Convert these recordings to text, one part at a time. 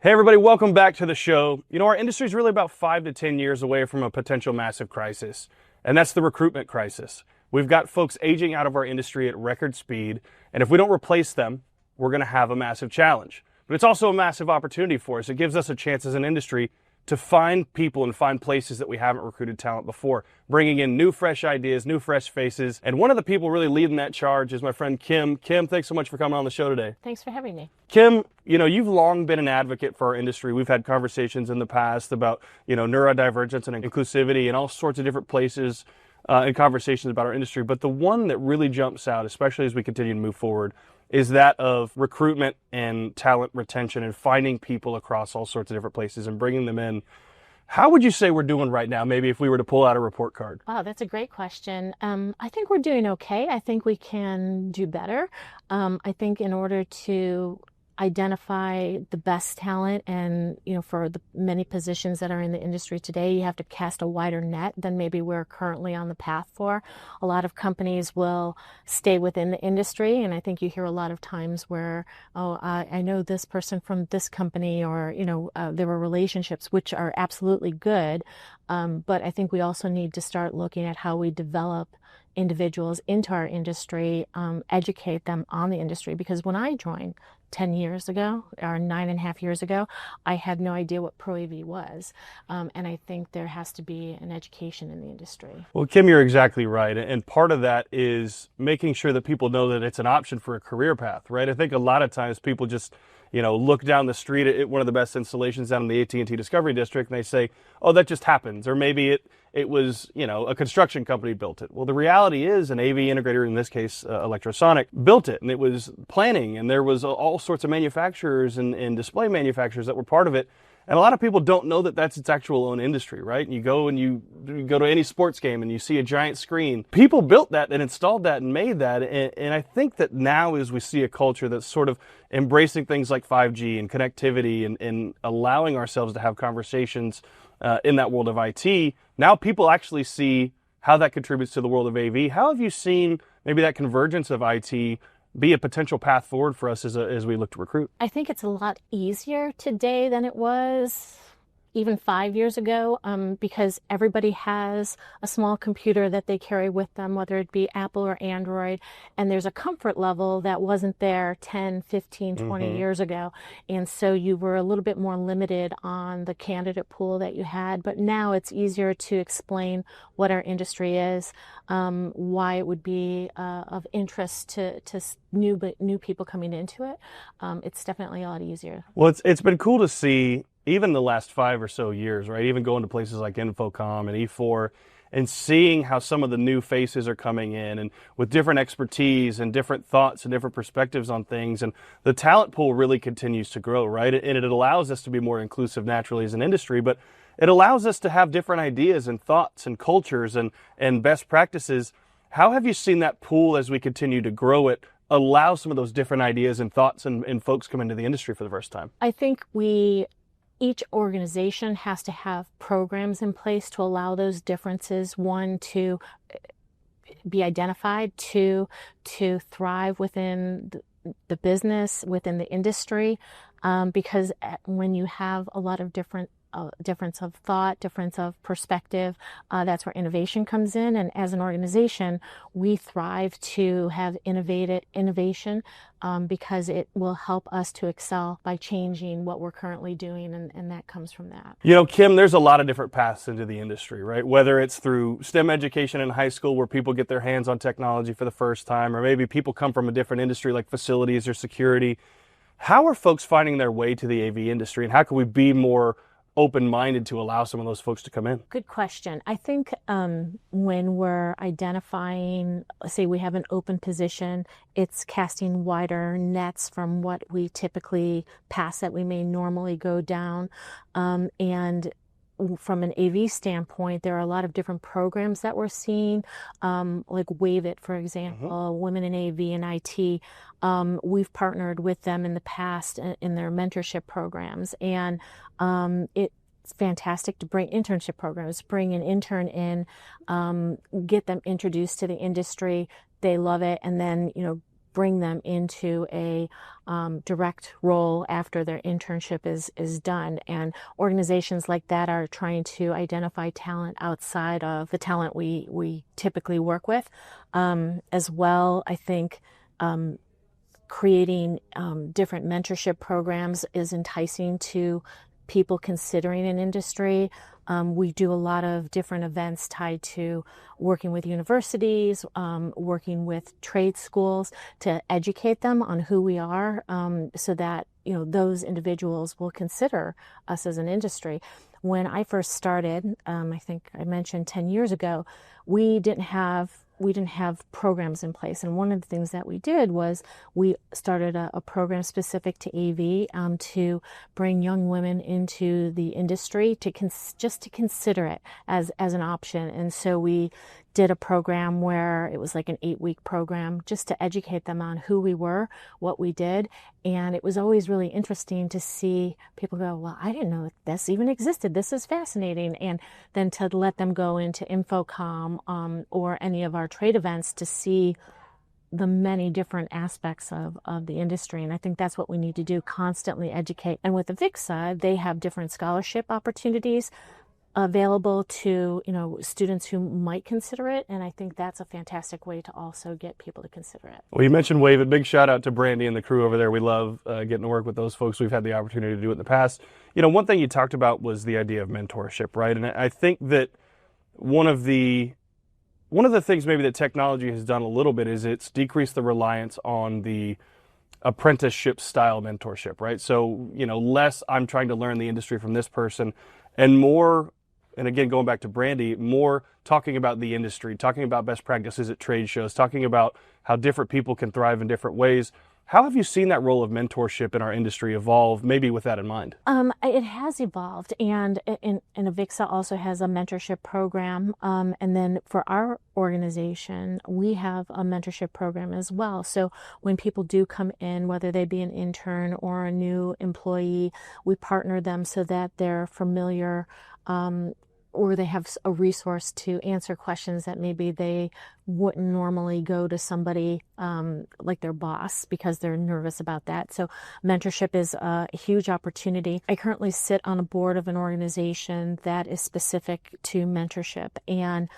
Hey everybody, welcome back to the show. Our industry is really about 5 to 10 years away from a potential massive crisis, and that's the recruitment crisis. We've got folks aging out of our industry at record speed, and if we don't replace them, we're going to have a massive challenge. But it's also a massive opportunity for us. It gives us a chance as an industry to find people and find places that we haven't recruited talent before, bringing in new, fresh ideas, new, fresh faces. And one of the people really leading that charge is my friend Kim. Kim, thanks so much for coming on the show today. Thanks for having me. Kim, you've long been an advocate for our industry. We've had conversations in the past about, neurodivergence and inclusivity and all sorts of different places and conversations about our industry. But the one that really jumps out, especially as we continue to move forward, is that of recruitment and talent retention and finding people across all sorts of different places and bringing them in. How would you say we're doing right now, maybe if we were to pull out a report card? Wow, that's a great question. I think we're doing okay. I think we can do better. I think in order to identify the best talent and, for the many positions that are in the industry today, you have to cast a wider net than maybe we're currently on the path for. A lot of companies will stay within the industry, and I think you hear a lot of times where, I know this person from this company, or, there were relationships, which are absolutely good. But I think we also need to start looking at how we develop individuals into our industry, educate them on the industry. Because when I joined 10 years ago, or 9.5 years ago, I had no idea what Pro AV was. And I think there has to be an education in the industry. Well, Kim, you're exactly right. And part of that is making sure that people know that it's an option for a career path, right? I think a lot of times people just look down the street at one of the best installations down in the AT&T Discovery District, and they say, oh, that just happens. Or maybe it was, a construction company built it. Well, the reality is an AV integrator, in this case, Electrosonic, built it. And it was planning, and there was all sorts of manufacturers and display manufacturers that were part of it. And a lot of people don't know that that's its actual own industry, right? And you go to any sports game and you see a giant screen. People built that and installed that and made that. And I think that now as we see a culture that's sort of embracing things like 5G and connectivity and allowing ourselves to have conversations in that world of IT, now people actually see how that contributes to the world of AV. How have you seen maybe that convergence of IT be a potential path forward for us as we look to recruit? I think it's a lot easier today than it was even 5 years ago, because everybody has a small computer that they carry with them, whether it be Apple or Android, and there's a comfort level that wasn't there 10, 15, 20 years ago. And so you were a little bit more limited on the candidate pool that you had, but now it's easier to explain what our industry is, why it would be of interest to new people coming into it. It's definitely a lot easier. Well, it's been cool to see even the last 5 or so years, right? Even going to places like Infocom and E4 and seeing how some of the new faces are coming in and with different expertise and different thoughts and different perspectives on things. And the talent pool really continues to grow, right? And it allows us to be more inclusive naturally as an industry, but it allows us to have different ideas and thoughts and cultures and best practices. How have you seen that pool as we continue to grow it allow some of those different ideas and thoughts and folks come into the industry for the first time? I think each organization has to have programs in place to allow those differences, one, to be identified, two, to thrive within the business, within the industry, because when you have a lot of different difference of thought, difference of perspective, that's where innovation comes in. And as an organization, we thrive to have innovation because it will help us to excel by changing what we're currently doing, and that comes from that. Kim, there's a lot of different paths into the industry, right? Whether it's through STEM education in high school where people get their hands on technology for the first time, or maybe people come from a different industry like facilities or security. How are folks finding their way to the AV industry, and how can we be more open-minded to allow some of those folks to come in? Good question. I think when we're identifying, let's say we have an open position, it's casting wider nets from what we typically pass that we may normally go down. And from an AV standpoint, there are a lot of different programs that we're seeing, like Wave It, for example, Women in AV and IT. We've partnered with them in the past in their mentorship programs, and it's fantastic to bring internship programs, bring an intern in, get them introduced to the industry. They love it, and then bring them into a direct role after their internship is done. And organizations like that are trying to identify talent outside of the talent we typically work with. As well, I think creating different mentorship programs is enticing to people considering an industry. We do a lot of different events tied to working with universities, working with trade schools to educate them on who we are, so that those individuals will consider us as an industry. When I first started, I think I mentioned 10 years ago, we didn't have programs in place. And one of the things that we did was we started a program specific to AV to bring young women into the industry just to consider it as an option. And so we did a program where it was like an 8-week program just to educate them on who we were, what we did. And it was always really interesting to see people go, well, I didn't know this even existed. This is fascinating. And then to let them go into InfoComm or any of our trade events to see the many different aspects of the industry. And I think that's what we need to do, constantly educate. And with the VIC side, they have different scholarship opportunities available to students who might consider it, and I think that's a fantastic way to also get people to consider it. Well, you mentioned Wave It. Big shout out to Brandy and the crew over there. We love getting to work with those folks. We've had the opportunity to do it in the past. One thing you talked about was the idea of mentorship, right? And I think that one of the things maybe that technology has done a little bit is it's decreased the reliance on the apprenticeship style mentorship, right? So less I'm trying to learn the industry from this person, and more. And again, going back to Brandy, more talking about the industry, talking about best practices at trade shows, talking about how different people can thrive in different ways. How have you seen that role of mentorship in our industry evolve, maybe with that in mind? It has evolved, and Avixa also has a mentorship program. And then for our organization, we have a mentorship program as well. So when people do come in, whether they be an intern or a new employee, we partner them so that they're familiar or they have a resource to answer questions that maybe they wouldn't normally go to somebody like their boss because they're nervous about that. So mentorship is a huge opportunity. I currently sit on a board of an organization that is specific to mentorship, and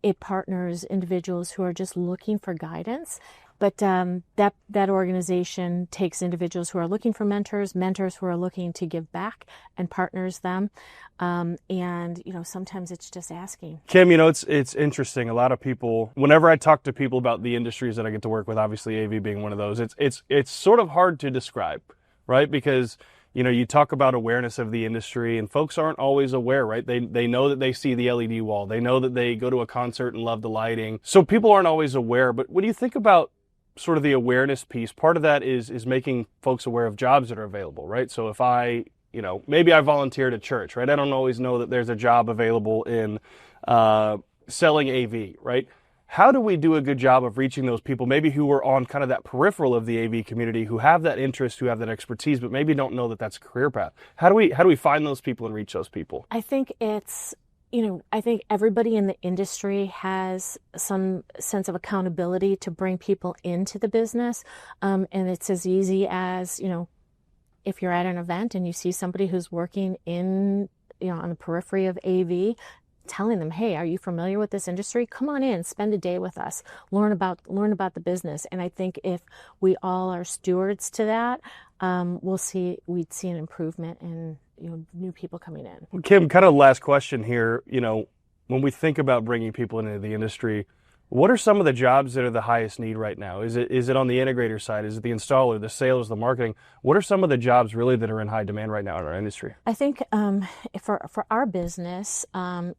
it partners individuals who are just looking for guidance. But that organization takes individuals who are looking for mentors who are looking to give back, and partners them. And sometimes it's just asking. Kim, it's interesting. A lot of people, whenever I talk to people about the industries that I get to work with, obviously AV being one of those, it's sort of hard to describe, right? Because you talk about awareness of the industry, and folks aren't always aware, right? They know that they see the LED wall. They know that they go to a concert and love the lighting. So people aren't always aware. But when you think about sort of the awareness piece, part of that is making folks aware of jobs that are available, right? So if maybe I volunteered at church, right? I don't always know that there's a job available in selling AV, right? How do we do a good job of reaching those people, maybe who are on kind of that peripheral of the AV community, who have that interest, who have that expertise, but maybe don't know that that's a career path? How do we find those people and reach those people? I think I think everybody in the industry has some sense of accountability to bring people into the business. And it's as easy as, if you're at an event and you see somebody who's working on the periphery of AV, telling them, hey, are you familiar with this industry? Come on in, spend a day with us, learn about the business. And I think if we all are stewards to that, we'd see an improvement in new people coming in. Well, Kim, kind of last question here. When we think about bringing people into the industry, what are some of the jobs that are the highest need right now? Is it on the integrator side? Is it the installer, the sales, the marketing? What are some of the jobs really that are in high demand right now in our industry? I think for our business,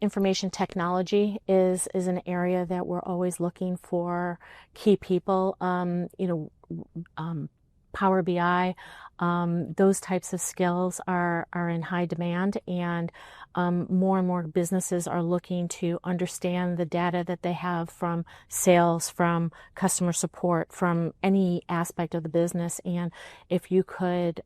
information technology is an area that we're always looking for key people. Power BI, those types of skills are in high demand, and more and more businesses are looking to understand the data that they have from sales, from customer support, from any aspect of the business. And if you could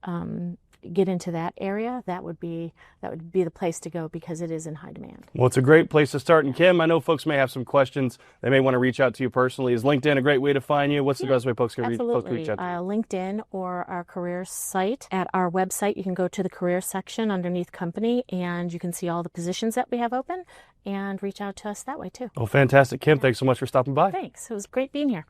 get into that area, that would be the place to go because it is in high demand. Well, it's a great place to start. And Kim, I know folks may have some questions. They may want to reach out to you personally. Is LinkedIn a great way to find you? What's the best way folks can reach out to you? LinkedIn or our careers site. At our website, you can go to the career section underneath company, and you can see all the positions that we have open and reach out to us that way too. Oh, fantastic. Kim, thanks so much for stopping by. Thanks. It was great being here.